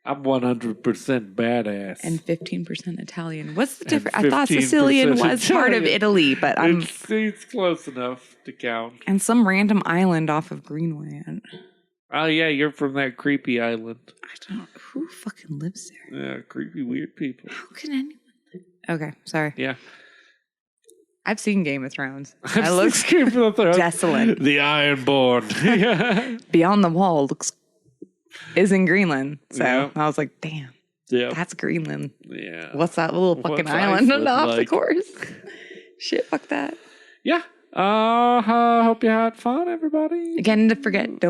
I'm 100% badass. And 15% Italian. What's the difference? I thought Sicilian was part of Italy, but it's close enough to count. And some random island off of Greenway. Oh, yeah, you're from that creepy island. I don't know. Who fucking lives there? Yeah, creepy, weird people. How can anyone live? Okay, sorry. Yeah. I've seen Game of Thrones. It looks desolate. The Ironborn. Beyond the Wall is in Greenland. So I was like, damn. Yeah. That's Greenland. Yeah. What's that little fucking island off the course? Shit, fuck that. Yeah. Hope you had fun, everybody. Again, don't forget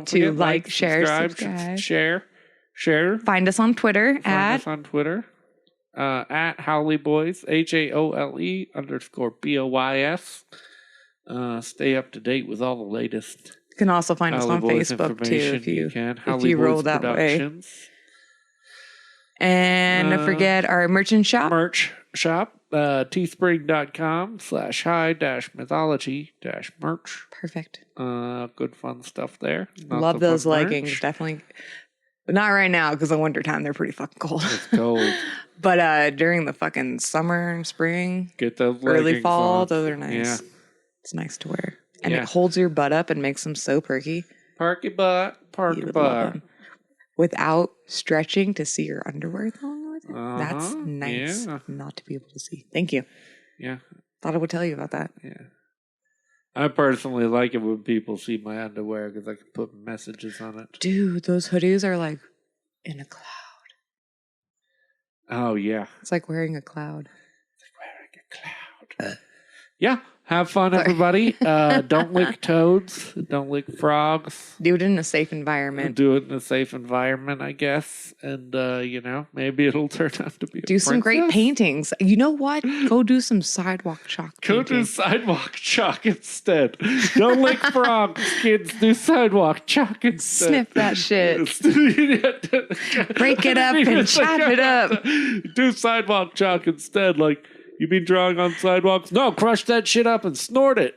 to like, share, subscribe. Share. Find us on Twitter at Howley Boys, HAOLE_BOYS. Stay up to date with all the latest. You can also find us on Facebook too if you roll that way. And don't forget our merchant shop. Merch shop, teespring.com/high-mythology-merch. Perfect. Good fun stuff there. Love those leggings. Merch. Definitely. Not right now because in wintertime they're pretty fucking cold. It's cold. But during the fucking summer and spring, get those early fall, on. Those are nice. Yeah. It's nice to wear. And it holds your butt up and makes them so perky. Perky butt. Without stretching to see your underwear long with it. That's nice not to be able to see. Thank you. Yeah. Thought I would tell you about that. Yeah. I personally like it when people see my underwear because I can put messages on it. Dude, those hoodies are like in a cloud. Oh, yeah. It's like wearing a cloud. Yeah. Have fun, everybody. Don't lick toads. Don't lick frogs. Do it in a safe environment. Do it in a safe environment, I guess. And, maybe it'll turn out to be Do some great paintings. You know what? Go do some sidewalk chalk painting. Go do sidewalk chalk instead. Don't lick frogs, kids. Do sidewalk chalk instead. Sniff that shit. Break it up and chop it up. Do sidewalk chalk instead. Like, you be drawing on sidewalks? No, crush that shit up and snort it.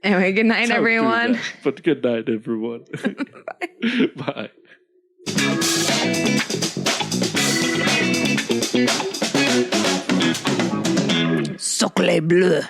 Anyway, good night, everyone. But good night, everyone. Bye. Socle bleu.